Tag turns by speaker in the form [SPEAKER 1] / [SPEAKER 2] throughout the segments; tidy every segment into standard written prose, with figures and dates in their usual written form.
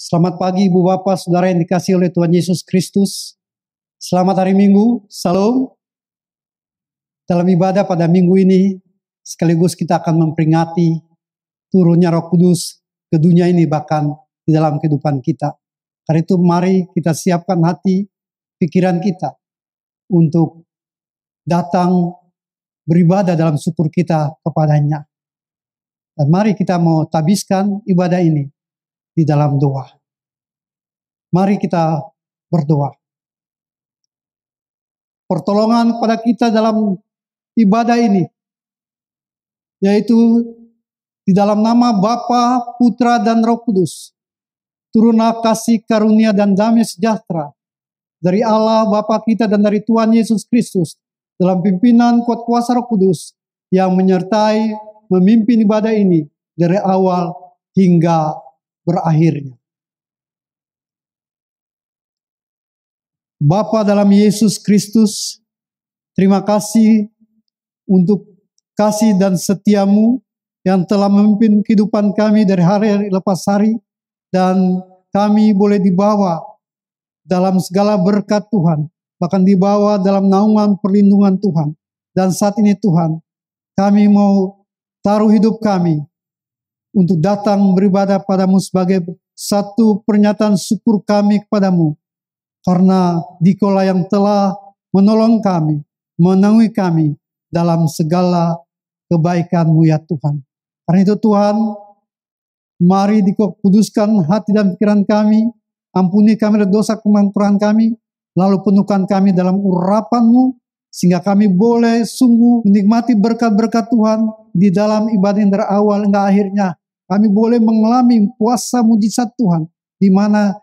[SPEAKER 1] Selamat pagi Ibu Bapak, Saudara yang dikasihi oleh Tuhan Yesus Kristus. Selamat hari Minggu, Salam. Dalam ibadah pada minggu ini, sekaligus kita akan memperingati turunnya Roh Kudus ke dunia ini bahkan di dalam kehidupan kita. Karena itu mari kita siapkan hati, pikiran kita untuk datang beribadah dalam syukur kita kepadanya. Dan mari kita mau tabiskan ibadah ini di dalam doa. Mari kita berdoa. Pertolongan kepada kita dalam ibadah ini, yaitu di dalam nama Bapa, Putra, dan Roh Kudus. Turunlah kasih karunia dan damai sejahtera dari Allah Bapa kita dan dari Tuhan Yesus Kristus dalam pimpinan kuat kuasa Roh Kudus yang menyertai memimpin ibadah ini dari awal hingga berakhirnya. Bapa dalam Yesus Kristus, terima kasih untuk kasih dan setiamu yang telah memimpin kehidupan kami dari hari lepas hari, dan kami boleh dibawa dalam segala berkat Tuhan, bahkan dibawa dalam naungan perlindungan Tuhan. Dan saat ini Tuhan, kami mau taruh hidup kami untuk datang beribadah padamu sebagai satu pernyataan syukur kami kepadamu. Karena Dikola yang telah menolong kami, menaungi kami dalam segala kebaikan-Mu ya Tuhan. Karena itu Tuhan, mari Dikau kuduskan hati dan pikiran kami, ampuni kami dari dosa kekurangan kami, lalu penuhkan kami dalam urapan-Mu, sehingga kami boleh sungguh menikmati berkat-berkat Tuhan di dalam ibadah yang dari awal hingga akhirnya. Kami boleh mengalami kuasa mujizat Tuhan, di mana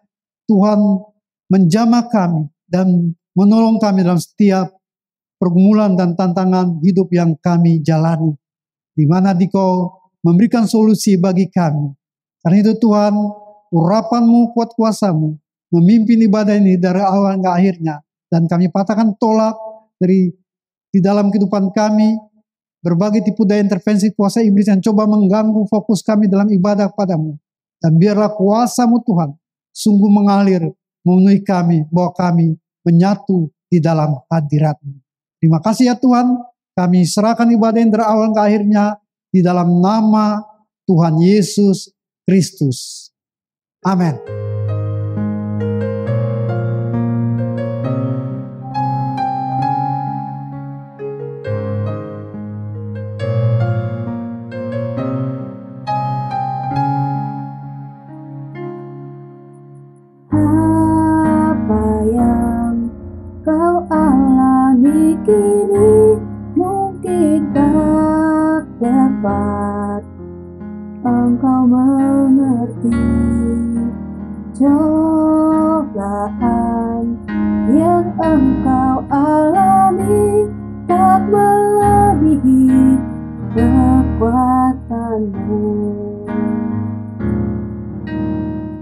[SPEAKER 1] Tuhan menjamah kami dan menolong kami dalam setiap pergumulan dan tantangan hidup yang kami jalani, di mana Dikau memberikan solusi bagi kami. Karena itu Tuhan, urapan-Mu, kuat kuasa-Mu memimpin ibadah ini dari awal hingga akhirnya, dan kami patahkan tolak dari di dalam kehidupan kami berbagai tipu daya intervensi kuasa iblis yang coba mengganggu fokus kami dalam ibadah padamu. Dan biarlah kuasa-Mu Tuhan sungguh mengalir, memenuhi kami, bahwa kami menyatu di dalam hadirat-Mu. Terima kasih ya Tuhan, kami serahkan ibadah yang dari awal ke akhirnya di dalam nama Tuhan Yesus Kristus. Amin.
[SPEAKER 2] Kini mungkin tak dapat engkau mengerti cobaan yang engkau alami tak melebihi kekuatanmu.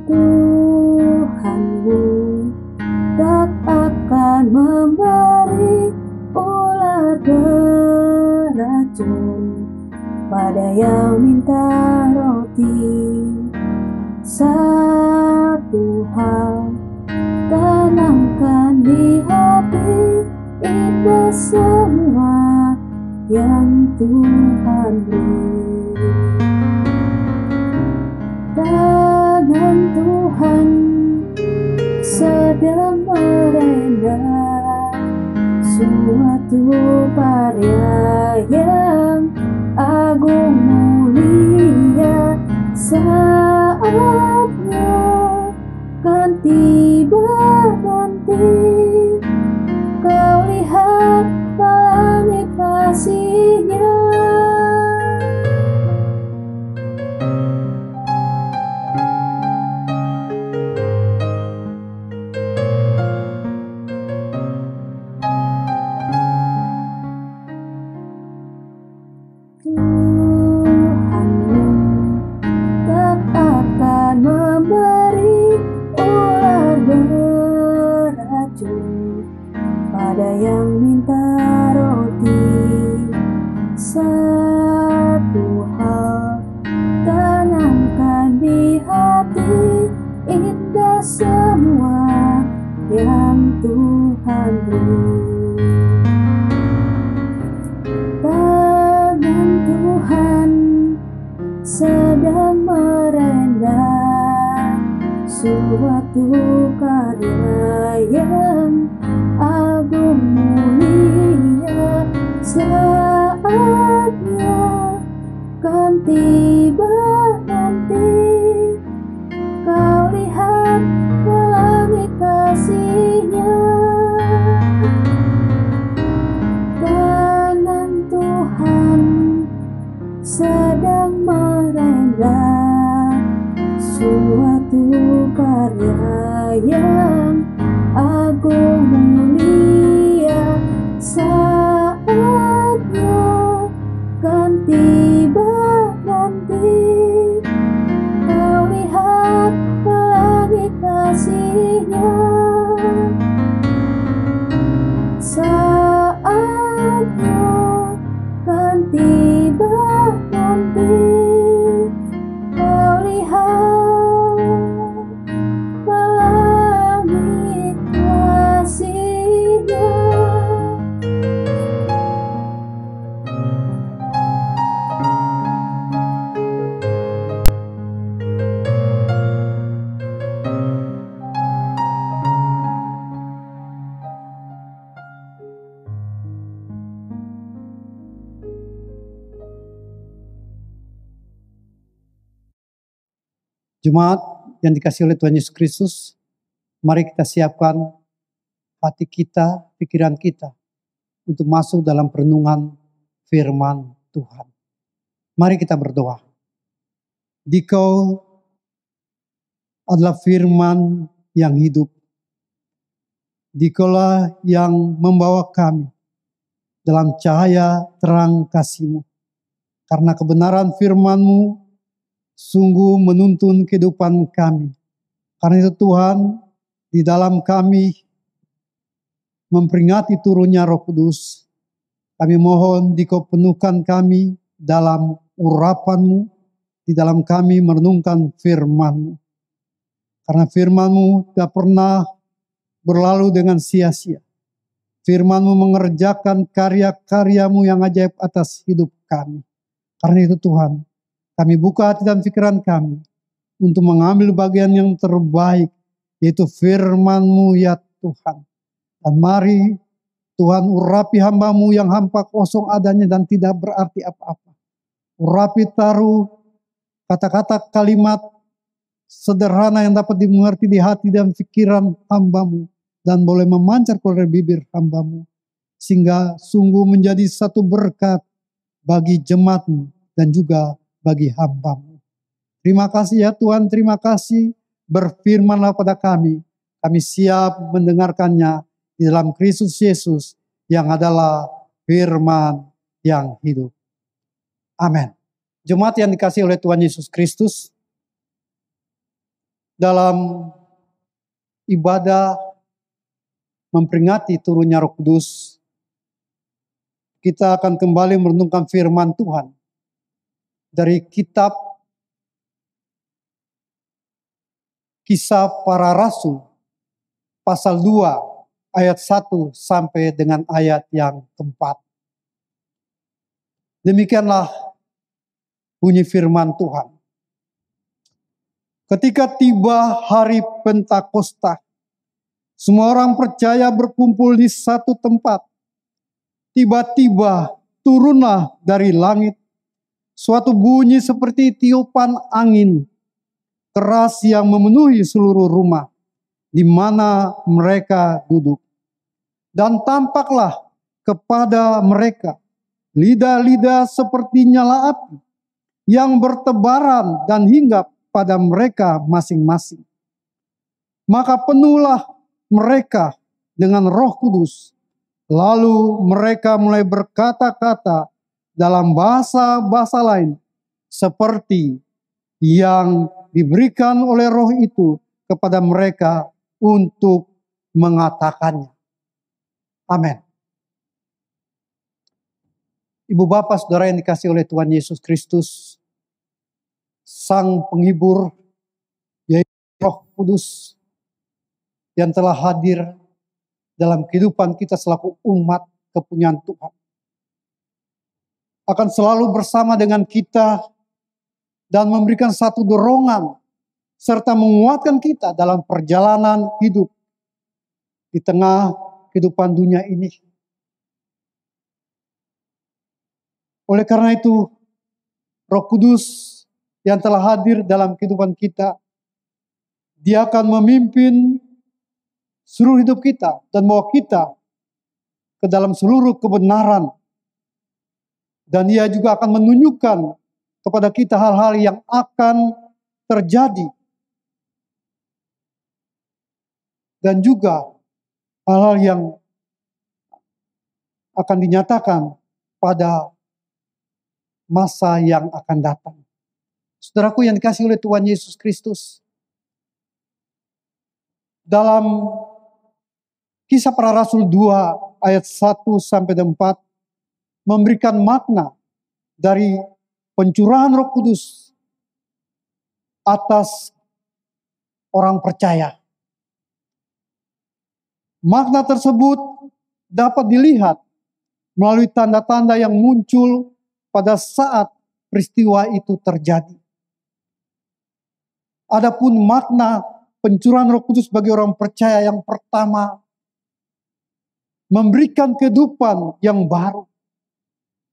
[SPEAKER 2] Tuhanmu tak akan memberi ular beracun pada yang minta roti. Satu hal tanamkan di hati, itu semua yang Tuhan beri. Tangan Tuhan sedang merendam suatu karya yang agung mulia. Saatnya kan tiba nanti, kau lihat langit kasih-Nya. Pada yang minta roti, suatu karya yang agung mulia. Saatnya kan tiba nanti, kau lihat pelangi kasih-Nya. Tangan Tuhan sedang merendah suatu karya yang agung mulia. Saatnya kan tiba nanti, kau lihat pelangi kasih-Nya. Saatnya kan tiba nanti, kau lihat pelangi kasih-Nya.
[SPEAKER 1] Jemaat yang dikasihi oleh Tuhan Yesus Kristus, mari kita siapkan hati kita, pikiran kita untuk masuk dalam perenungan firman Tuhan. Mari kita berdoa. Dikau adalah firman yang hidup. Dikaulah yang membawa kami dalam cahaya terang kasih-Mu. Karena kebenaran firman-Mu sungguh menuntun kehidupan kami. Karena itu Tuhan, di dalam kami memperingati turunnya Roh Kudus, kami mohon Dikau penuhkan kami dalam urapan-Mu, di dalam kami merenungkan firman-Mu. Karena firman-Mu tidak pernah berlalu dengan sia-sia. Firman-Mu mengerjakan karya-karya-Mu yang ajaib atas hidup kami. Karena itu Tuhan, kami buka hati dan pikiran kami untuk mengambil bagian yang terbaik, yaitu firman-Mu ya Tuhan. Dan mari Tuhan urapi hamba-Mu yang hampa kosong adanya dan tidak berarti apa-apa. Urapi taruh kata-kata kalimat sederhana yang dapat dimengerti di hati dan pikiran hamba-Mu, dan boleh memancar keluar dari bibir hamba-Mu, sehingga sungguh menjadi satu berkat bagi jemaat-Mu dan juga bagi hamba-Mu. Terima kasih ya Tuhan, terima kasih. Berfirmanlah pada kami. Kami siap mendengarkannya di dalam Kristus Yesus yang adalah firman yang hidup. Amin. Jemaat yang dikasihi oleh Tuhan Yesus Kristus, dalam ibadah memperingati turunnya Roh Kudus, kita akan kembali merenungkan firman Tuhan dari kitab Kisah Para Rasul pasal 2 ayat 1 sampai dengan ayat yang keempat. Demikianlah bunyi firman Tuhan. Ketika tiba hari Pentakosta, semua orang percaya berkumpul di satu tempat. Tiba-tiba turunlah dari langit suatu bunyi seperti tiupan angin keras yang memenuhi seluruh rumah di mana mereka duduk. Dan tampaklah kepada mereka lidah-lidah seperti nyala api yang bertebaran dan hinggap pada mereka masing-masing. Maka penuhlah mereka dengan Roh Kudus. Lalu mereka mulai berkata-kata dalam bahasa-bahasa lain seperti yang diberikan oleh Roh itu kepada mereka untuk mengatakannya. Amin. Ibu bapak saudara yang dikasihi oleh Tuhan Yesus Kristus, Sang Penghibur, yaitu Roh Kudus yang telah hadir dalam kehidupan kita selaku umat kepunyaan Tuhan, akan selalu bersama dengan kita dan memberikan satu dorongan, serta menguatkan kita dalam perjalanan hidup di tengah kehidupan dunia ini. Oleh karena itu, Roh Kudus yang telah hadir dalam kehidupan kita, Dia akan memimpin seluruh hidup kita dan membawa kita ke dalam seluruh kebenaran. Dan Dia juga akan menunjukkan kepada kita hal-hal yang akan terjadi. Dan juga hal-hal yang akan dinyatakan pada masa yang akan datang. Saudaraku yang dikasihi oleh Tuhan Yesus Kristus, dalam Kisah Para Rasul 2 ayat 1-4 memberikan makna dari pencurahan Roh Kudus atas orang percaya. Makna tersebut dapat dilihat melalui tanda-tanda yang muncul pada saat peristiwa itu terjadi. Adapun makna pencurahan Roh Kudus bagi orang percaya yang pertama, memberikan kehidupan yang baru.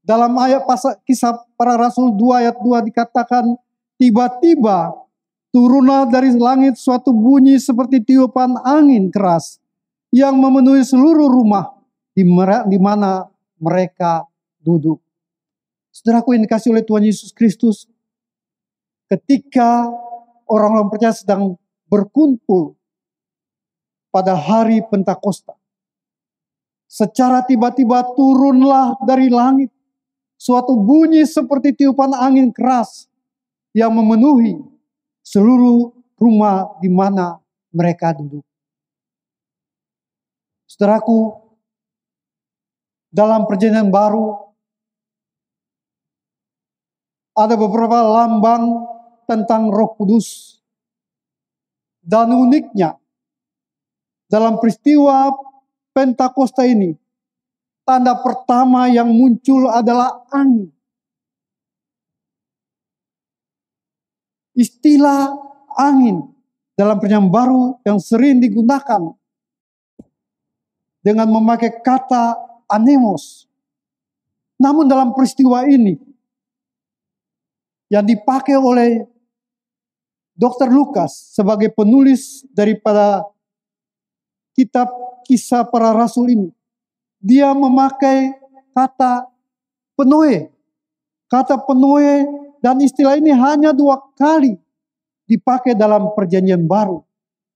[SPEAKER 1] Dalam ayat Kisah Para Rasul 2 ayat 2 dikatakan, tiba-tiba turunlah dari langit suatu bunyi seperti tiupan angin keras yang memenuhi seluruh rumah di mana mereka duduk. Saudaraku yang dikasihi oleh Tuhan Yesus Kristus, ketika orang-orang percaya sedang berkumpul pada hari Pentakosta, secara tiba-tiba turunlah dari langit suatu bunyi seperti tiupan angin keras yang memenuhi seluruh rumah di mana mereka duduk. Saudaraku, dalam Perjanjian Baru ada beberapa lambang tentang Roh Kudus. Dan uniknya, dalam peristiwa Pentakosta ini, tanda pertama yang muncul adalah angin. Istilah angin dalam Perjanjian Baru yang sering digunakan dengan memakai kata anemos. Namun dalam peristiwa ini, yang dipakai oleh Dr. Lukas sebagai penulis daripada kitab Kisah Para Rasul ini, dia memakai kata penoe. Kata penoe dan istilah ini hanya 2 kali dipakai dalam Perjanjian Baru,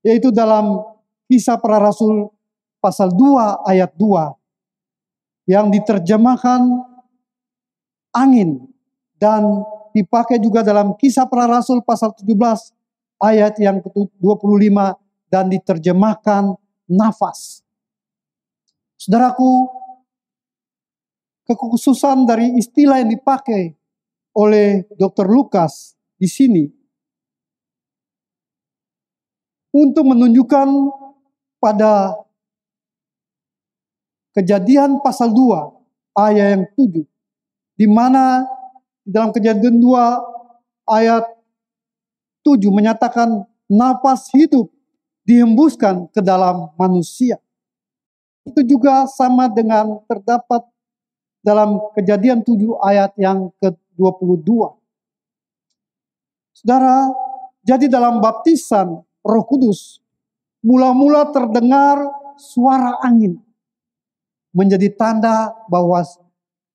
[SPEAKER 1] yaitu dalam Kisah Para Rasul pasal 2 ayat 2 yang diterjemahkan angin, dan dipakai juga dalam Kisah Para Rasul pasal 17 ayat yang ke-25 dan diterjemahkan nafas. Saudaraku, kekhususan dari istilah yang dipakai oleh Dr. Lukas di sini untuk menunjukkan pada Kejadian pasal 2 ayat yang 7, di mana dalam Kejadian 2 ayat 7 menyatakan napas hidup dihembuskan ke dalam manusia. Itu juga sama dengan terdapat dalam Kejadian 7 ayat yang ke-22. Saudara, jadi dalam baptisan Roh Kudus, mula-mula terdengar suara angin, menjadi tanda bahwa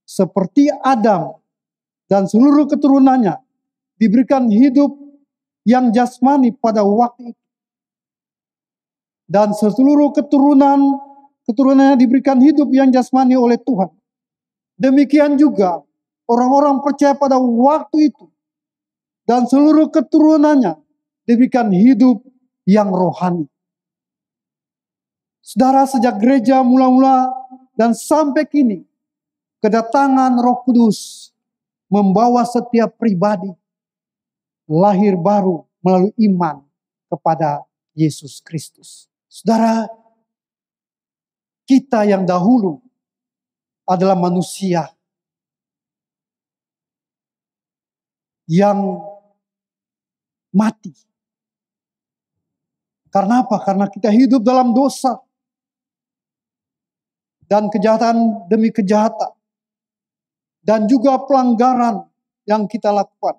[SPEAKER 1] seperti Adam dan seluruh keturunannya diberikan hidup yang jasmani pada waktu itu. Dan seluruh keturunannya diberikan hidup yang jasmani oleh Tuhan. Demikian juga orang-orang percaya pada waktu itu dan seluruh keturunannya diberikan hidup yang rohani. Saudara, sejak gereja mula-mula dan sampai kini, kedatangan Roh Kudus membawa setiap pribadi lahir baru melalui iman kepada Yesus Kristus. Saudara, kita yang dahulu adalah manusia yang mati Karena apa? Karena kita hidup dalam dosa dan kejahatan demi kejahatan, dan juga pelanggaran yang kita lakukan.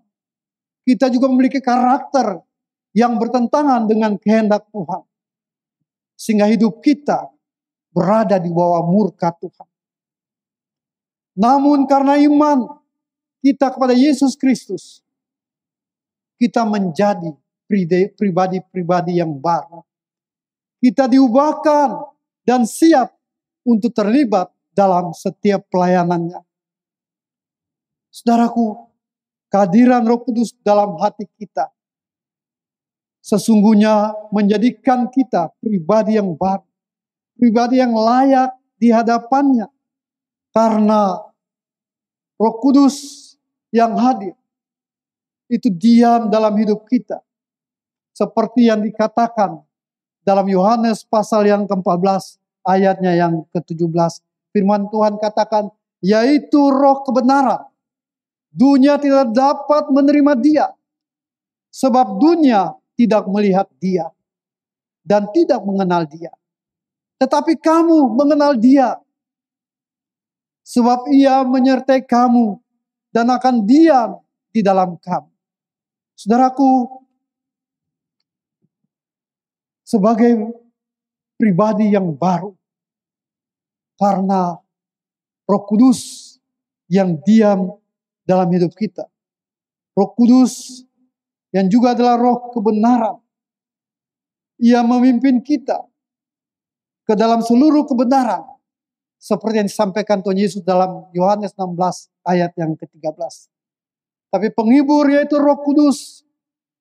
[SPEAKER 1] Kita juga memiliki karakter yang bertentangan dengan kehendak Tuhan, sehingga hidup kita berada di bawah murka Tuhan. Namun karena iman kita kepada Yesus Kristus, kita menjadi pribadi-pribadi yang baru. Kita diubahkan dan siap untuk terlibat dalam setiap pelayanannya. Saudaraku, kehadiran Roh Kudus dalam hati kita sesungguhnya menjadikan kita pribadi yang baru, pribadi yang layak di hadapannya. Karena Roh Kudus yang hadir itu diam dalam hidup kita. Seperti yang dikatakan dalam Yohanes pasal yang ke-14 ayatnya yang ke-17. Firman Tuhan katakan, yaitu roh kebenaran. Dunia tidak dapat menerima dia, sebab dunia tidak melihat dia dan tidak mengenal dia. Tetapi kamu mengenal dia, sebab ia menyertai kamu dan akan diam di dalam kamu. Saudaraku, sebagai pribadi yang baru, karena Roh Kudus yang diam dalam hidup kita, Roh Kudus yang juga adalah roh kebenaran, ia memimpin kita ke dalam seluruh kebenaran, seperti yang disampaikan Tuhan Yesus dalam Yohanes 16 ayat yang ke-13. Tapi penghibur yaitu Roh Kudus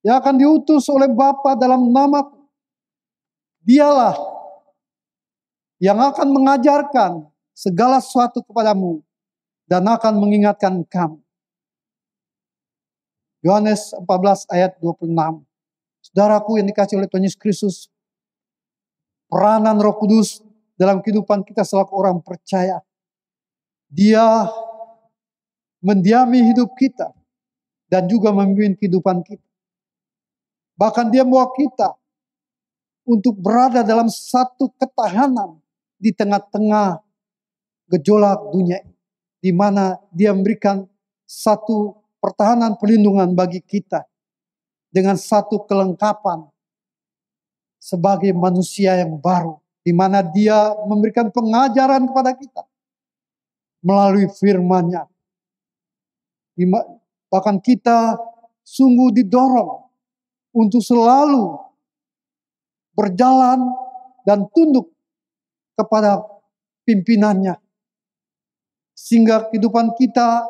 [SPEAKER 1] yang akan diutus oleh Bapa dalam namaku. Dialah yang akan mengajarkan segala sesuatu kepadamu dan akan mengingatkan kamu. Yohanes 14 ayat 26. Saudaraku yang dikasihi oleh Tuhan Yesus Kristus, peranan Roh Kudus dalam kehidupan kita selaku orang percaya, dia mendiami hidup kita dan juga memimpin kehidupan kita. Bahkan dia membawa kita untuk berada dalam satu ketahanan di tengah-tengah gejolak dunia ini, di mana dia memberikan satu pertahanan perlindungan bagi kita dengan satu kelengkapan sebagai manusia yang baru, di mana dia memberikan pengajaran kepada kita melalui firman-Nya. Bahkan kita sungguh didorong untuk selalu berjalan dan tunduk kepada pimpinannya, sehingga kehidupan kita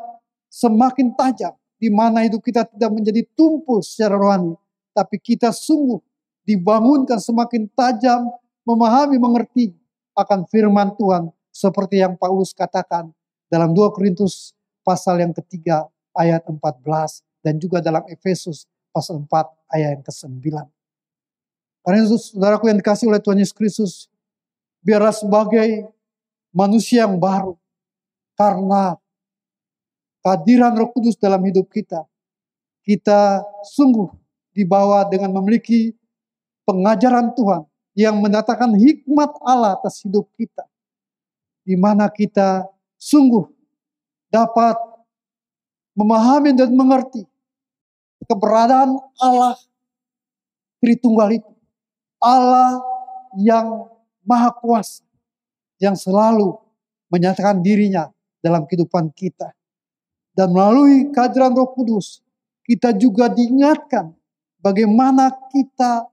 [SPEAKER 1] semakin tajam, di mana hidup kita tidak menjadi tumpul secara rohani, tapi kita sungguh dibangunkan semakin tajam, memahami, mengerti akan firman Tuhan, seperti yang Paulus katakan dalam 2 Korintus pasal yang ketiga ayat 14, dan juga dalam Efesus pasal 4 ayat yang ke-9. Karena itu saudaraku yang dikasihi oleh Tuhan Yesus Kristus, biarlah sebagai manusia yang baru, karena kehadiran Roh Kudus dalam hidup kita, kita sungguh dibawa dengan memiliki pengajaran Tuhan yang mendatangkan hikmat Allah atas hidup kita, di mana kita sungguh dapat memahami dan mengerti keberadaan Allah Tritunggal itu, Allah yang Maha Kuasa, yang selalu menyatakan dirinya dalam kehidupan kita. Dan melalui kehadiran Roh Kudus, kita juga diingatkan bagaimana kita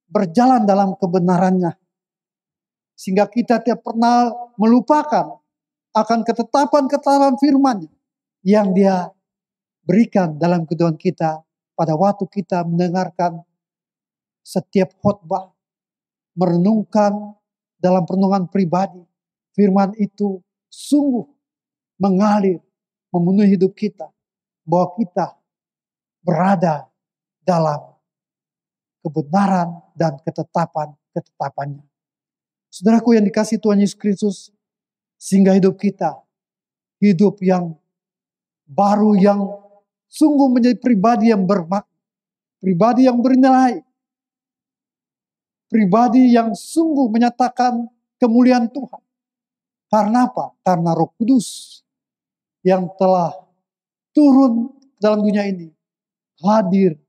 [SPEAKER 1] berjalan dalam kebenarannya. Sehingga kita tidak pernah melupakan akan ketetapan-ketetapan firman-Nya yang Dia berikan dalam kehidupan kita pada waktu kita mendengarkan setiap khotbah, merenungkan dalam perenungan pribadi. Firman itu sungguh mengalir, memenuhi hidup kita, bahwa kita berada dalam kebenaran dan ketetapan-ketetapannya. Saudaraku yang dikasihi Tuhan Yesus Kristus, sehingga hidup kita, hidup yang baru, yang sungguh menjadi pribadi yang bermakna, pribadi yang bernilai. pribadi yang sungguh menyatakan kemuliaan Tuhan. Karena apa? Karena Roh Kudus yang telah turun dalam dunia ini, hadir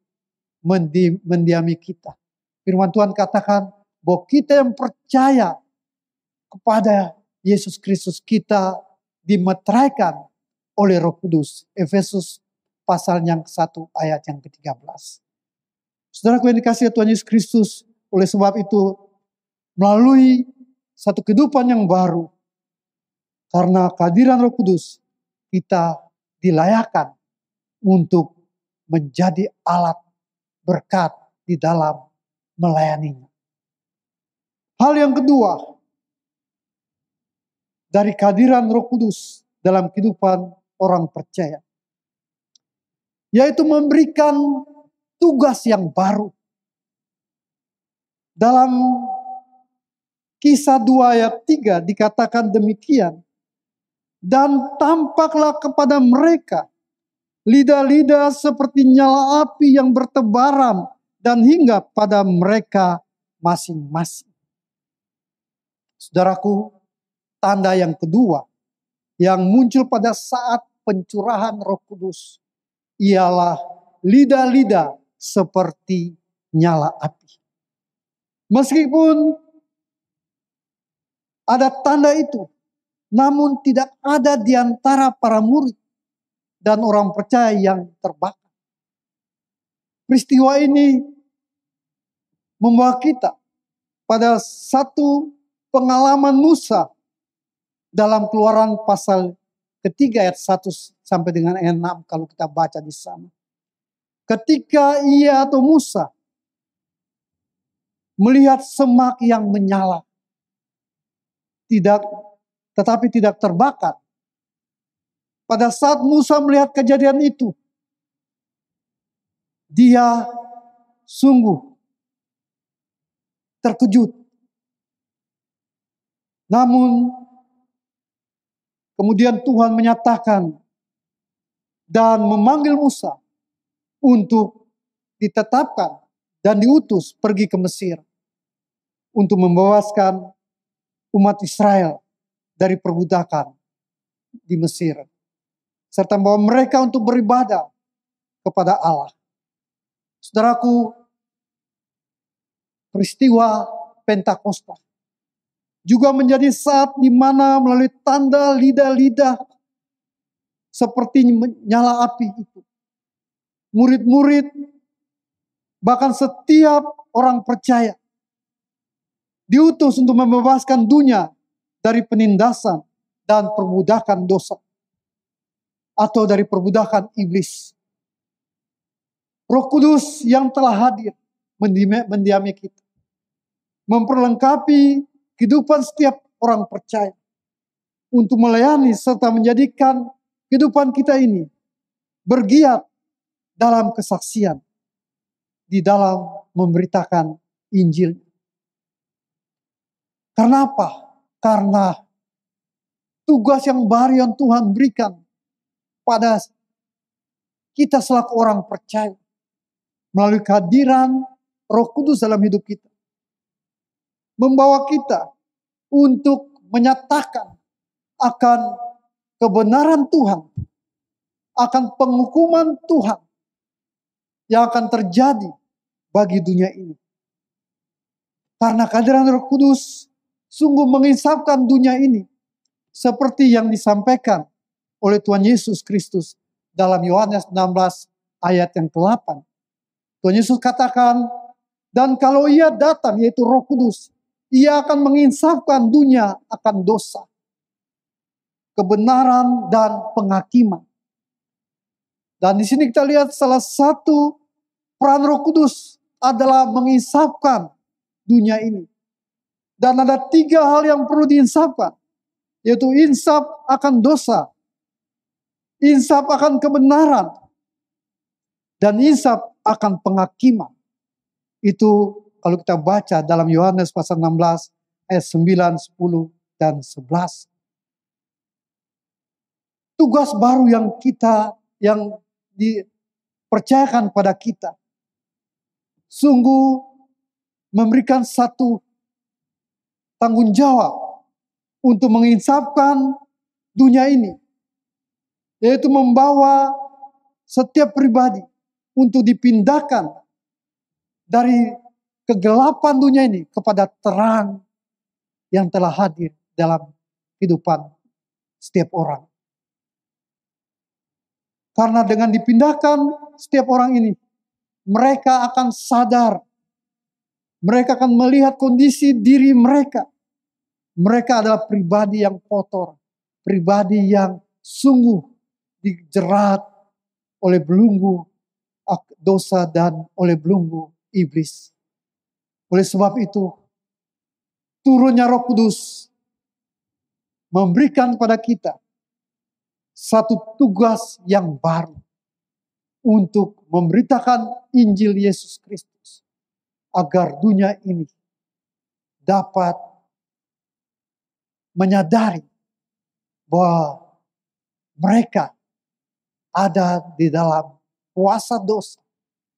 [SPEAKER 1] mendiami kita. Firman Tuhan katakan bahwa kita yang percaya kepada Yesus Kristus, kita dimeteraikan oleh Roh Kudus. Efesus pasal yang 1 ayat yang ke-13. Saudaraku yang dikasihi Tuhan Yesus Kristus, oleh sebab itu melalui satu kehidupan yang baru, karena kehadiran Roh Kudus, kita dilayakkan untuk menjadi alat berkat di dalam melayaninya. Hal yang kedua, dari kehadiran Roh Kudus dalam kehidupan orang percaya, yaitu memberikan tugas yang baru. Dalam Kisah 2 ayat 3 dikatakan demikian, dan tampaklah kepada mereka lidah-lidah seperti nyala api yang bertebaran dan hingga pada mereka masing-masing. Saudaraku, tanda yang kedua yang muncul pada saat pencurahan Roh Kudus ialah lidah-lidah seperti nyala api. Meskipun ada tanda itu, namun tidak ada di antara para murid dan orang percaya yang terbakar. Peristiwa ini membawa kita pada satu pengalaman Musa dalam Keluaran pasal ketiga ayat 1 sampai dengan ayat 6 kalau kita baca di sana. Ketika ia atau Musa melihat semak yang menyala, tetapi tidak terbakar. Pada saat Musa melihat kejadian itu, dia sungguh terkejut. Namun kemudian Tuhan menyatakan dan memanggil Musa untuk ditetapkan dan diutus pergi ke Mesir untuk membebaskan umat Israel dari perbudakan di Mesir, serta membawa mereka untuk beribadah kepada Allah. Saudaraku, peristiwa Pentakosta juga menjadi saat di mana melalui tanda lidah-lidah seperti nyala api itu, murid-murid, bahkan setiap orang percaya diutus untuk membebaskan dunia dari penindasan dan perbudakan dosa atau dari perbudakan iblis. Roh Kudus yang telah hadir mendiami kita, memperlengkapi kehidupan setiap orang percaya untuk melayani serta menjadikan kehidupan kita ini bergiat dalam kesaksian di dalam memberitakan Injil. Karena apa? Karena tugas yang baru yang Tuhan berikan pada kita selaku orang percaya melalui kehadiran Roh Kudus dalam hidup kita, membawa kita untuk menyatakan akan kebenaran Tuhan, akan penghukuman Tuhan yang akan terjadi bagi dunia ini. Karena kehadiran Roh Kudus sungguh menginsafkan dunia ini seperti yang disampaikan oleh Tuhan Yesus Kristus dalam Yohanes 16 ayat yang ke-8. Tuhan Yesus katakan, dan kalau ia datang, yaitu Roh Kudus, ia akan menginsafkan dunia akan dosa, kebenaran, dan penghakiman. Dan di sini kita lihat salah satu peran Roh Kudus adalah menginsafkan dunia ini. Dan ada 3 hal yang perlu diinsafkan, yaitu insaf akan dosa, insaf akan kebenaran, dan insaf akan penghakiman. Itu kalau kita baca dalam Yohanes pasal 16 ayat 9, 10, dan 11. Tugas baru yang dipercayakan pada kita sungguh memberikan satu tanggung jawab untuk menginsafkan dunia ini, yaitu membawa setiap pribadi untuk dipindahkan dari kegelapan dunia ini kepada terang yang telah hadir dalam kehidupan setiap orang. Karena dengan dipindahkan setiap orang ini, mereka akan sadar, mereka akan melihat kondisi diri mereka. Mereka adalah pribadi yang kotor, pribadi yang sungguh dijerat oleh belenggu dosa dan oleh belenggu iblis. Oleh sebab itu, turunnya Roh Kudus memberikan kepada kita satu tugas yang baru untuk memberitakan Injil Yesus Kristus agar dunia ini dapat menyadari bahwa mereka ada di dalam kuasa dosa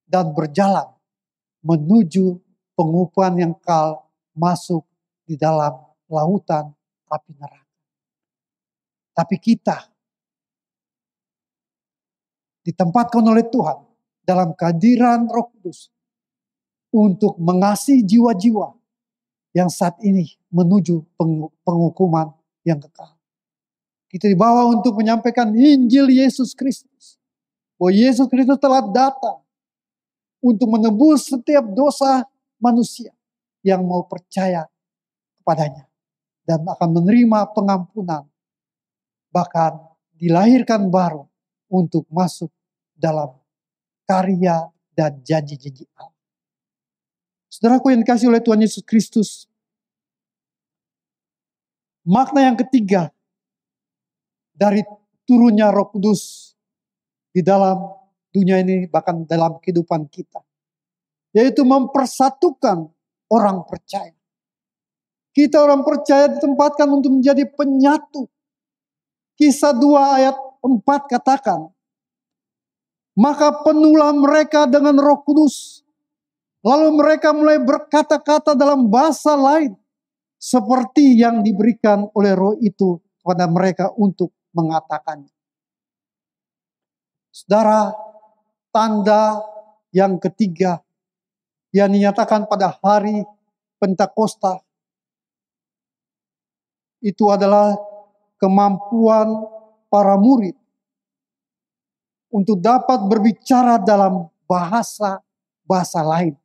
[SPEAKER 1] dan berjalan menuju pengupuan yang kekal, masuk di dalam lautan api neraka. Tapi kita ditempatkan oleh Tuhan dalam kehadiran Roh Kudus untuk mengasihi jiwa-jiwa yang saat ini menuju penghukuman yang kekal. Kita dibawa untuk menyampaikan Injil Yesus Kristus. Bahwa Yesus Kristus telah datang untuk menebus setiap dosa manusia yang mau percaya kepadanya. Dan akan menerima pengampunan. Bahkan dilahirkan baru untuk masuk dalam karya dan janji-janji Allah. Saudaraku yang dikasihi oleh Tuhan Yesus Kristus, makna yang ketiga dari turunnya Roh Kudus di dalam dunia ini, bahkan dalam kehidupan kita, yaitu mempersatukan orang percaya. Kita orang percaya ditempatkan untuk menjadi penyatu. Kisah 2 ayat 4 katakan, maka penuhlah mereka dengan Roh Kudus. Lalu mereka mulai berkata-kata dalam bahasa lain, seperti yang diberikan oleh Roh itu kepada mereka untuk mengatakannya. Saudara, tanda yang ketiga yang dinyatakan pada hari Pentakosta itu adalah kemampuan para murid untuk dapat berbicara dalam bahasa lain.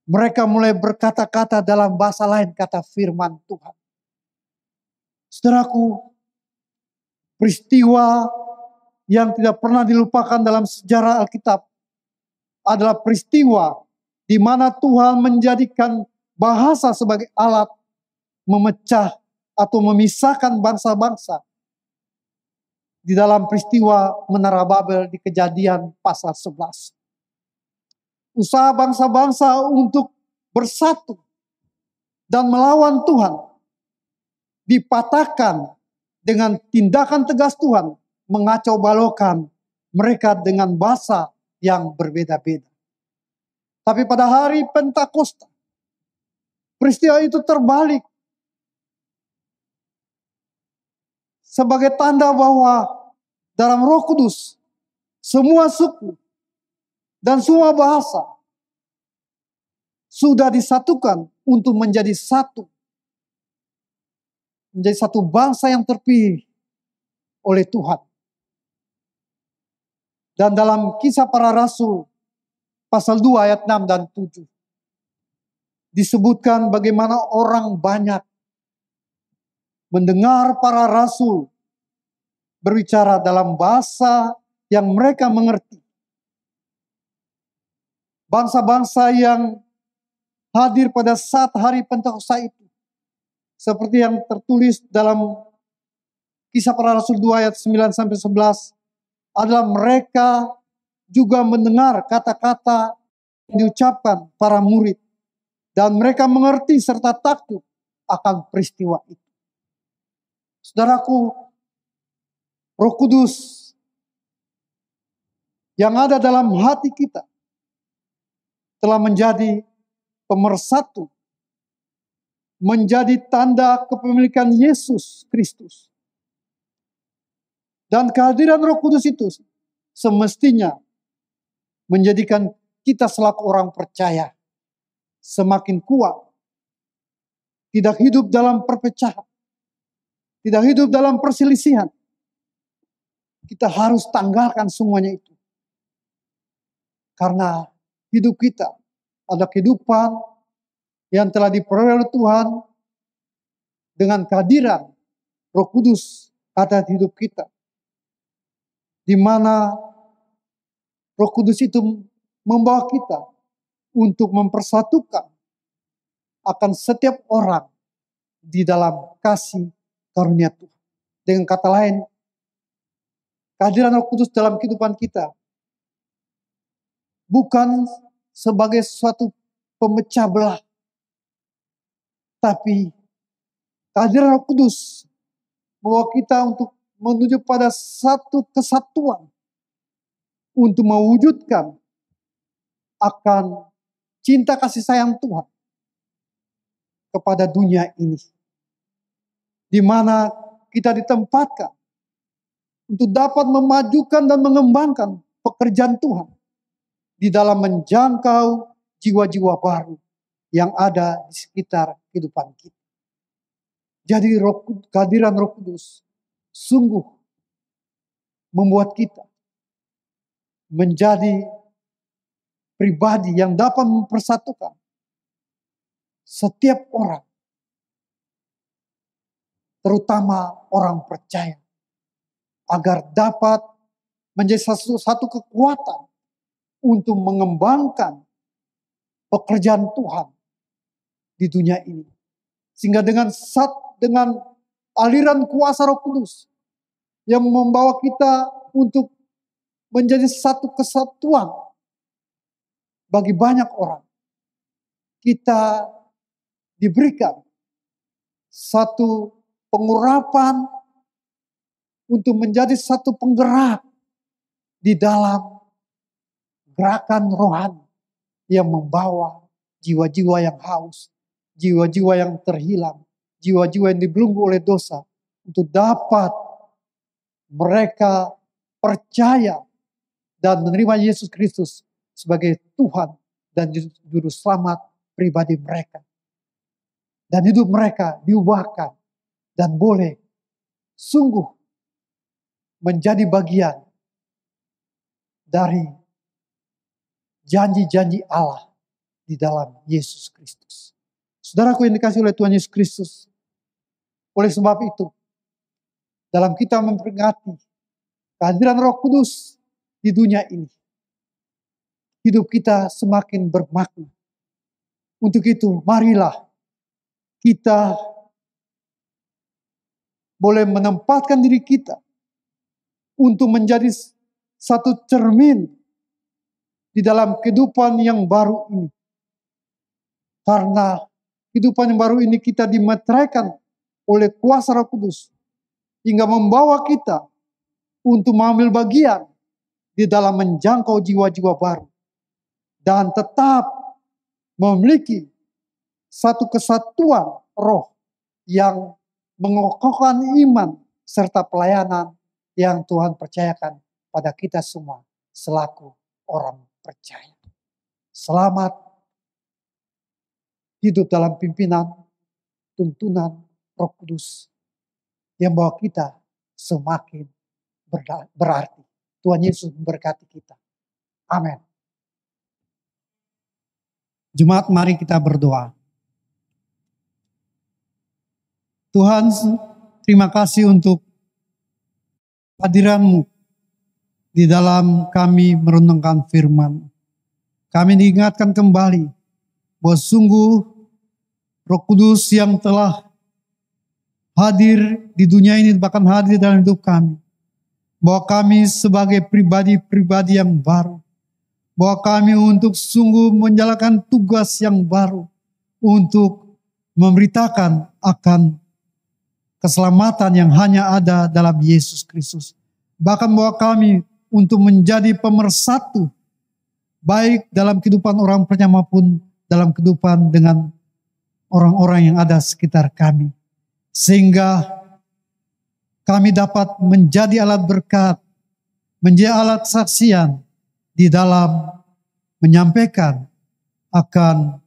[SPEAKER 1] Mereka mulai berkata-kata dalam bahasa lain, kata firman Tuhan. Saudaraku, peristiwa yang tidak pernah dilupakan dalam sejarah Alkitab adalah peristiwa di mana Tuhan menjadikan bahasa sebagai alat memecah atau memisahkan bangsa-bangsa. Di dalam peristiwa Menara Babel di Kejadian pasal 11. Usaha bangsa-bangsa untuk bersatu dan melawan Tuhan dipatahkan dengan tindakan tegas Tuhan mengacau balaukan mereka dengan bahasa yang berbeda-beda. Tapi pada hari Pentakosta, peristiwa itu terbalik sebagai tanda bahwa dalam Roh Kudus semua suku dan semua bahasa sudah disatukan untuk menjadi satu. Menjadi satu bangsa yang terpilih oleh Tuhan. Dan dalam Kisah Para Rasul pasal 2 ayat 6 dan 7 disebutkan bagaimana orang banyak mendengar para rasul berbicara dalam bahasa yang mereka mengerti. Bangsa-bangsa yang hadir pada saat hari Pentakosta itu, seperti yang tertulis dalam Kisah Para Rasul 2 ayat 9-11, adalah mereka juga mendengar kata-kata yang diucapkan para murid. Dan mereka mengerti serta takut akan peristiwa itu. Saudaraku, Roh Kudus yang ada dalam hati kita telah menjadi pemersatu, menjadi tanda kepemilikan Yesus Kristus. Dan kehadiran Roh Kudus itu semestinya menjadikan kita selaku orang percaya semakin kuat. Tidak hidup dalam perpecahan. Tidak hidup dalam perselisihan. Kita harus tanggalkan semuanya itu. Karena hidup kita ada kehidupan yang telah diperoleh oleh Tuhan dengan kehadiran Roh Kudus ada di hidup kita. Di mana Roh Kudus itu membawa kita untuk mempersatukan akan setiap orang di dalam kasih karunia Tuhan. Dengan kata lain, kehadiran Roh Kudus dalam kehidupan kita bukan sebagai suatu pemecah belah, tapi kehadiran Roh Kudus membawa kita untuk menuju pada satu kesatuan untuk mewujudkan akan cinta kasih sayang Tuhan kepada dunia ini, di mana kita ditempatkan untuk dapat memajukan dan mengembangkan pekerjaan Tuhan di dalam menjangkau jiwa-jiwa baru yang ada di sekitar kehidupan kita. Jadi kehadiran Roh Kudus sungguh membuat kita menjadi pribadi yang dapat mempersatukan setiap orang, terutama orang percaya, agar dapat menjadi satu kekuatan untuk mengembangkan pekerjaan Tuhan di dunia ini. Sehingga dengan aliran kuasa Roh Kudus yang membawa kita untuk menjadi satu kesatuan bagi banyak orang, kita diberikan satu pengurapan untuk menjadi satu penggerak di dalam gerakan rohani yang membawa jiwa-jiwa yang haus, jiwa-jiwa yang terhilang, jiwa-jiwa yang dibelenggu oleh dosa, untuk dapat mereka percaya dan menerima Yesus Kristus sebagai Tuhan dan Juru Selamat pribadi mereka. Dan hidup mereka diubahkan dan boleh sungguh menjadi bagian dari janji-janji Allah di dalam Yesus Kristus. Saudaraku yang dikasihi oleh Tuhan Yesus Kristus, oleh sebab itu, dalam kita memperingati kehadiran Roh Kudus di dunia ini, hidup kita semakin bermakna. Untuk itu, marilah kita boleh menempatkan diri kita untuk menjadi satu cermin di dalam kehidupan yang baru ini. Karena kehidupan yang baru ini kita dimeteraikan oleh kuasa Roh Kudus, hingga membawa kita untuk mengambil bagian di dalam menjangkau jiwa-jiwa baru. Dan tetap memiliki satu kesatuan roh yang mengokohkan iman serta pelayanan yang Tuhan percayakan pada kita semua selaku orang percaya. Selamat hidup dalam pimpinan, tuntunan Roh Kudus yang membawa kita semakin berarti. Tuhan Yesus memberkati kita. Amin. Jemaat, mari kita berdoa. Tuhan, terima kasih untuk hadiran-Mu di dalam kami merenungkan firman. Kami diingatkan kembali bahwa sungguh Roh Kudus yang telah hadir di dunia ini, bahkan hadir dalam hidup kami. Bahwa kami sebagai pribadi-pribadi yang baru, bahwa kami untuk sungguh menjalankan tugas yang baru untuk memberitakan akan keselamatan yang hanya ada dalam Yesus Kristus. Bahkan bahwa kami untuk menjadi pemersatu baik dalam kehidupan orang percaya maupun dalam kehidupan dengan orang-orang yang ada sekitar kami. Sehingga kami dapat menjadi alat berkat, menjadi alat saksian di dalam menyampaikan akan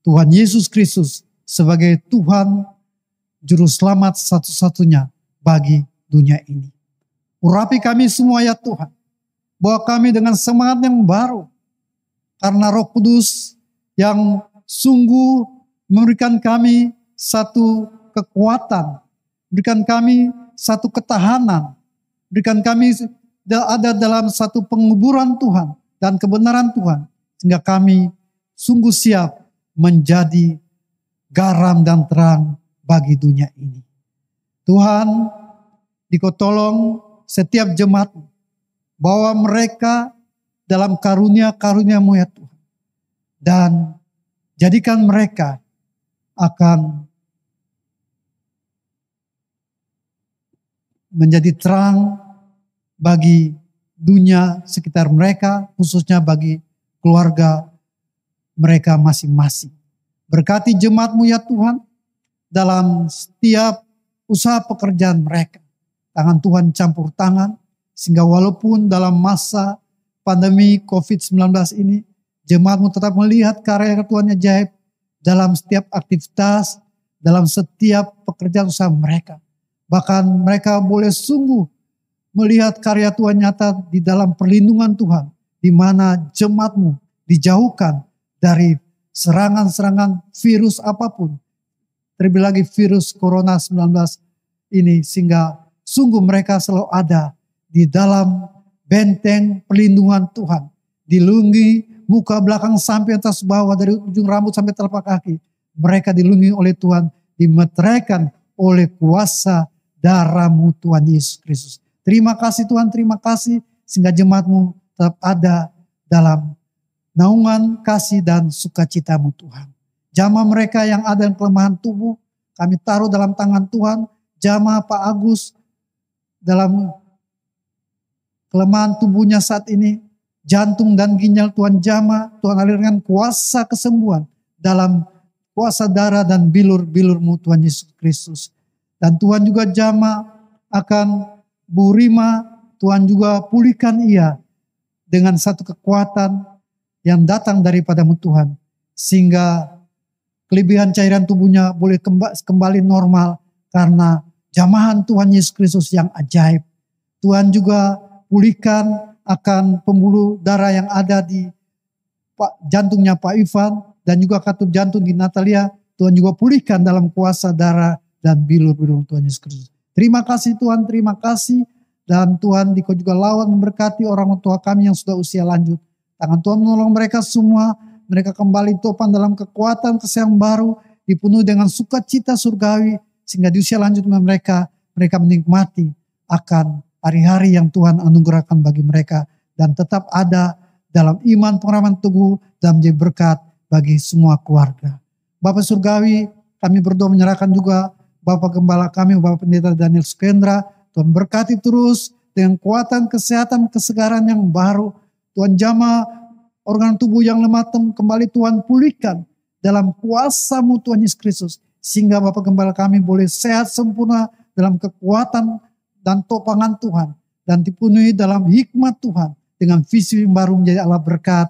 [SPEAKER 1] Tuhan Yesus Kristus sebagai Tuhan Juru Selamat satu-satunya bagi dunia ini. Urapi kami semua ya Tuhan, bahwa kami dengan semangat yang baru, karena Roh Kudus yang sungguh memberikan kami satu kekuatan, berikan kami satu ketahanan, berikan kami ada dalam satu penguburan Tuhan dan kebenaran Tuhan, sehingga kami sungguh siap menjadi garam dan terang bagi dunia ini. Tuhan, Dikau tolong setiap jemaat, bawa mereka dalam karunia-karunia-Mu ya Tuhan. Dan jadikan mereka akan menjadi terang bagi dunia sekitar mereka, khususnya bagi keluarga mereka masing-masing. Berkati jemaat-Mu ya Tuhan, dalam setiap usaha pekerjaan mereka. Tangan Tuhan campur tangan, sehingga walaupun dalam masa pandemi COVID-19 ini, jemaat-Mu tetap melihat karya Tuhan ajaib dalam setiap aktivitas, dalam setiap pekerjaan usaha mereka. Bahkan mereka boleh sungguh melihat karya Tuhan nyata di dalam perlindungan Tuhan, di mana jemaat-Mu dijauhkan dari serangan-serangan virus apapun, terlebih lagi virus Corona 19 ini, sehingga sungguh mereka selalu ada di dalam benteng perlindungan Tuhan, dilindungi muka belakang sampai atas bawah, dari ujung rambut sampai telapak kaki. Mereka dilindungi oleh Tuhan, dimeteraikan oleh kuasa darah-Mu Tuhan Yesus Kristus. Terima kasih Tuhan, terima kasih, sehingga jemaat-Mu tetap ada dalam naungan kasih dan sukacita-Mu Tuhan. Jamaah mereka yang ada dalam kelemahan tubuh, kami taruh dalam tangan Tuhan. Jamaah Pak Agus dalam kelemahan tubuhnya saat ini, jantung dan ginjal Tuhan jamah, Tuhan alirkan kuasa kesembuhan dalam kuasa darah dan bilur-bilur-Mu Tuhan Yesus Kristus. Dan Tuhan juga jamah akan Bu Rima, Tuhan juga pulihkan ia dengan satu kekuatan yang datang daripada-Mu Tuhan, sehingga kelebihan cairan tubuhnya boleh kembali normal karena jamahan Tuhan Yesus Kristus yang ajaib. Tuhan juga pulihkan akan pembuluh darah yang ada di jantungnya Pak Ivan dan juga katup jantung di Natalia. Tuhan juga pulihkan dalam kuasa darah dan bilur-bilur Tuhan Yesus Kristus. Terima kasih Tuhan, terima kasih. Dan Tuhan Dikau juga lawan memberkati orang tua kami yang sudah usia lanjut. Tangan Tuhan menolong mereka semua. Mereka kembali topan dalam kekuatan kesehatan baru, dipenuhi dengan sukacita surgawi, sehingga di usia lanjut mereka menikmati akan hari-hari yang Tuhan anugerahkan bagi mereka, dan tetap ada dalam iman pengharapan teguh dan menjadi berkat bagi semua keluarga. Bapak surgawi, kami berdoa menyerahkan juga Bapak Gembala kami, Bapak Pendeta Daniel Sukendra. Tuhan berkati terus dengan kekuatan kesehatan kesegaran yang baru. Tuhan jamah organ tubuh yang lemah kembali Tuhan pulihkan dalam kuasa-Mu Tuhan Yesus Kristus. Sehingga Bapak Gembala kami boleh sehat sempurna dalam kekuatan dan topangan Tuhan. Dan dipenuhi dalam hikmat Tuhan. Dengan visi yang baru menjadi alat berkat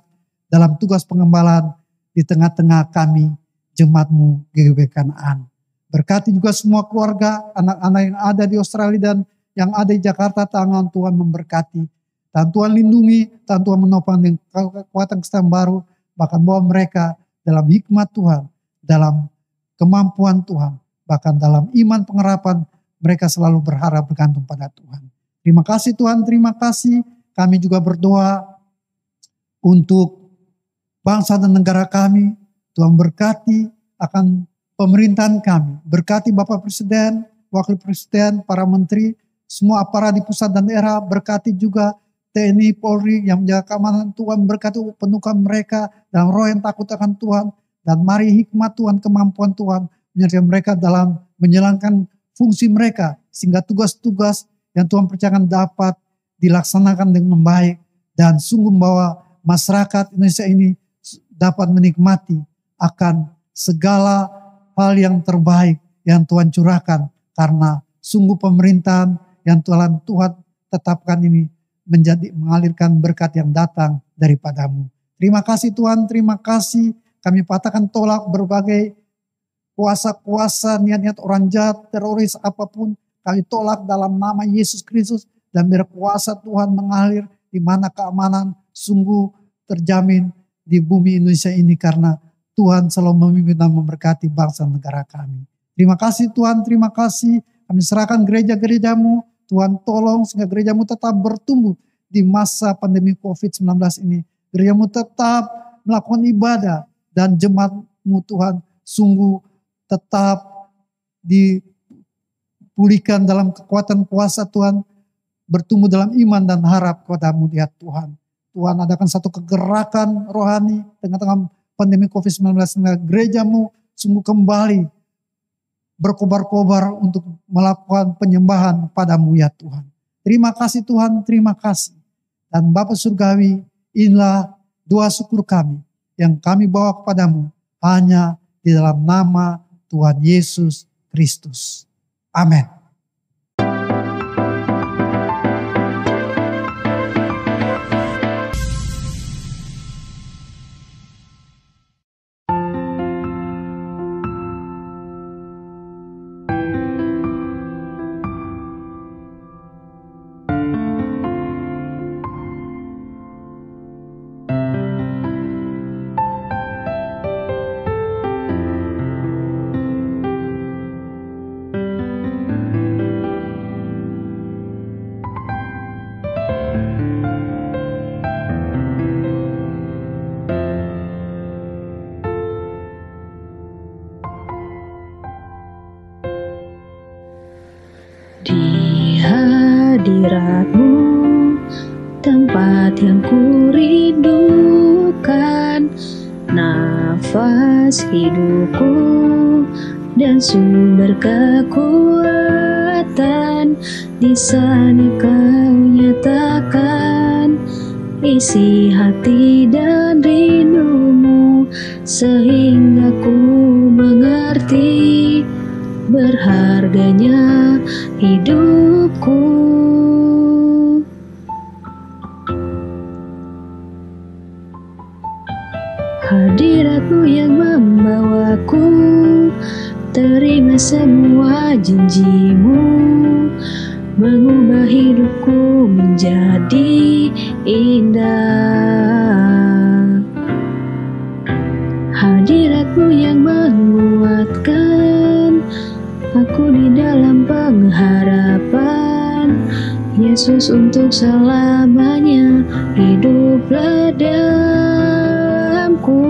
[SPEAKER 1] dalam tugas pengembalaan di tengah-tengah kami, jemaat-Mu GGB Kanaan. Berkati juga semua keluarga, anak-anak yang ada di Australia dan yang ada di Jakarta, tangan Tuhan memberkati. Dan Tuhan lindungi, dan Tuhan menopang dengan kekuatan kesehatan baru, bahkan bawa mereka dalam hikmat Tuhan, dalam kemampuan Tuhan, bahkan dalam iman pengharapan, mereka selalu berharap bergantung pada Tuhan. Terima kasih Tuhan, terima kasih. Kami juga berdoa untuk bangsa dan negara kami. Tuhan berkati akan pemerintahan kami. Berkati Bapak Presiden, Wakil Presiden, para menteri, semua aparat di pusat dan daerah. Berkati juga TNI, Polri yang menjaga keamanan. Tuhan berkati penuhkan mereka dalam roh yang takut akan Tuhan. Dan mari hikmat Tuhan, kemampuan Tuhan menyertai mereka dalam menjalankan fungsi mereka. Sehingga tugas-tugas yang Tuhan percayakan dapat dilaksanakan dengan baik. Dan sungguh membawa masyarakat Indonesia ini dapat menikmati akan segala hal yang terbaik yang Tuhan curahkan, karena sungguh pemerintahan yang Tuhan tetapkan ini mengalirkan berkat yang datang daripadamu. Terima kasih Tuhan, terima kasih. Kami patahkan tolak berbagai kuasa-kuasa, niat-niat orang jahat, teroris, apapun. Kami tolak dalam nama Yesus Kristus, dan berkuasa Tuhan mengalir di mana keamanan sungguh terjamin di bumi Indonesia ini, karena Tuhan selalu memimpin dan memberkati bangsa negara kami. Terima kasih Tuhan, terima kasih. Kami serahkan gereja-gerejamu. Tuhan tolong sehingga gerejamu tetap bertumbuh di masa pandemi COVID-19 ini. Gerejamu tetap melakukan ibadah dan jemaatmu Tuhan sungguh tetap dipulihkan dalam kekuatan kuasa Tuhan. Bertumbuh dalam iman dan harap kepadamu ya Tuhan. Tuhan adakan satu kegerakan rohani tengah-tengah pandemi COVID-19 sehingga gerejamu sungguh kembali berkobar-kobar untuk melakukan penyembahan padamu ya Tuhan. Terima kasih Tuhan, terima kasih. Dan Bapa Surgawi, inilah doa syukur kami yang kami bawa kepadamu hanya di dalam nama Tuhan Yesus Kristus. Amin.
[SPEAKER 2] Di hadiratmu, tempat yang ku rindukan, nafas hidupku dan sumber kekuatan. Di sana kau nyatakan isi hati dan rindumu, sehingga ku mengerti berharganya hidupku. Hadiratmu yang membawaku terima semua janjimu, mengubah hidupku menjadi indah. Hadiratmu yang menguatkan aku di dalam pengharapan. Yesus untuk selamanya hiduplah dalamku.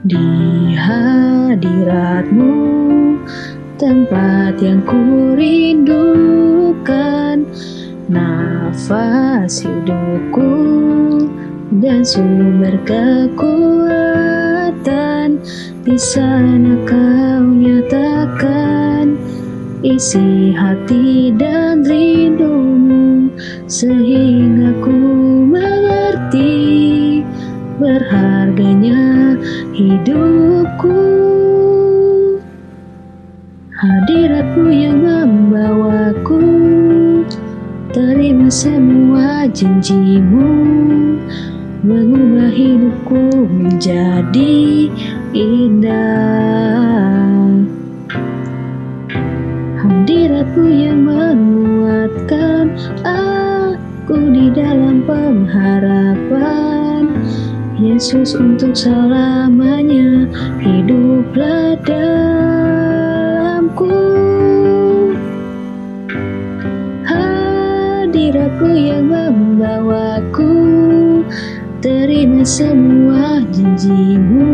[SPEAKER 2] Di hadiratmu, tempat yang ku rindukan, nafas hidupku dan sumber kekuatan. Di sana kau nyatakan isi hati dan rindumu, sehingga ku mengerti berharganya hidupku. Hadiratmu yang membawaku terima semua janjimu, mengubah hidupku menjadi indah. Hadiratmu yang menguatkan aku di dalam pengharapan. Yesus untuk selamanya hiduplah dalamku. Hadiratmu yang membawaku terima semua janjimu,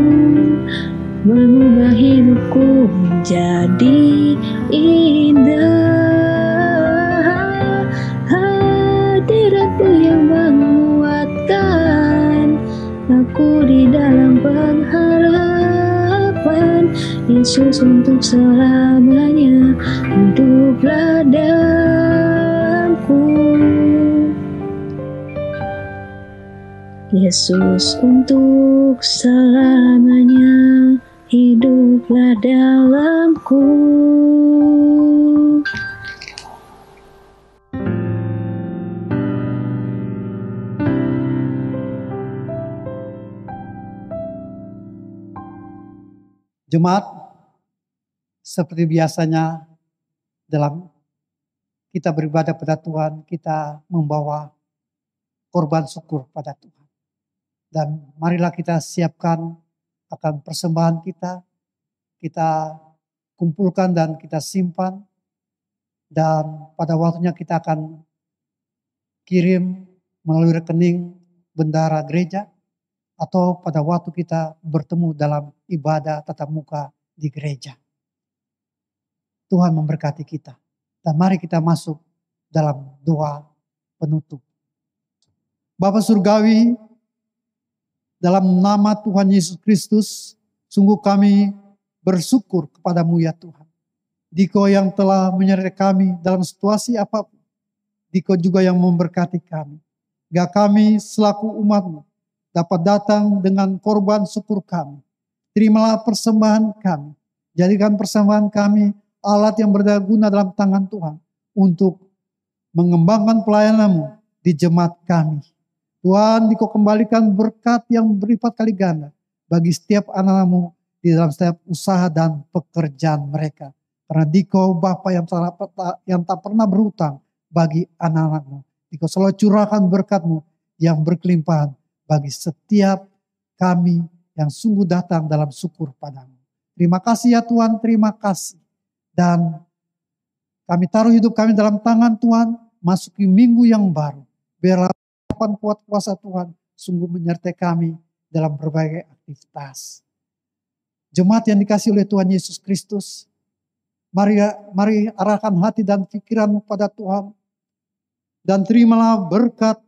[SPEAKER 2] mengubah hidupku menjadi indah. Hadiratmu yang menguatkan aku di dalam pengharapan. Yesus untuk selamanya hiduplah dalamku. Yesus untuk selamanya, hiduplah dalamku.
[SPEAKER 1] Jemaat, seperti biasanya dalam kita beribadah pada Tuhan, kita membawa korban syukur pada Tuhan. Dan marilah kita siapkan akan persembahan kita kumpulkan dan kita simpan. Dan pada waktunya kita akan kirim melalui rekening bendahara gereja, atau pada waktu kita bertemu dalam ibadah tatap muka di gereja. Tuhan memberkati kita. Dan mari kita masuk dalam doa penutup. Bapa Surgawi, dalam nama Tuhan Yesus Kristus, sungguh kami bersyukur kepadamu ya Tuhan. Dikau yang telah menyertai kami dalam situasi apapun. Dikau juga yang memberkati kami. Gak kami selaku umatmu dapat datang dengan korban syukur kami. Terimalah persembahan kami. Jadikan persembahan kami alat yang berdaya dalam tangan Tuhan untuk mengembangkan pelayanan-Mu di jemaat kami. Tuhan, Dikau kembalikan berkat yang berlipat kali ganda bagi setiap anak-Mu di dalam setiap usaha dan pekerjaan mereka. Karena Dikau Bapa yang tak pernah berhutang bagi anak-anak-Mu. Dikau selalu curahkan berkat-Mu yang berkelimpahan bagi setiap kami yang sungguh datang dalam syukur padamu. Terima kasih ya Tuhan, terima kasih. Dan kami taruh hidup kami dalam tangan Tuhan, masuki minggu yang baru. Biarlah kuat kuasa Tuhan sungguh menyertai kami dalam berbagai aktivitas. Jemaat yang dikasihi oleh Tuhan Yesus Kristus, mari arahkan hati dan pikiranmu pada Tuhan. Dan terimalah berkat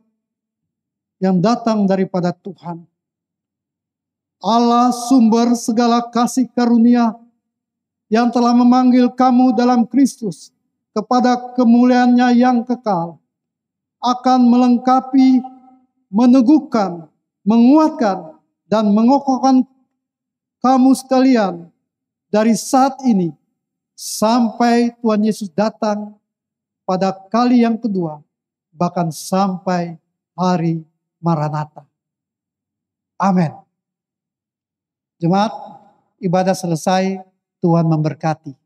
[SPEAKER 1] yang datang daripada Tuhan. Allah sumber segala kasih karunia yang telah memanggil kamu dalam Kristus kepada kemuliaannya yang kekal, akan melengkapi, meneguhkan, menguatkan, dan mengokohkan kamu sekalian dari saat ini sampai Tuhan Yesus datang pada kali yang kedua, bahkan sampai hari Maranatha. Amin. Jemaat, ibadah selesai, Tuhan memberkati.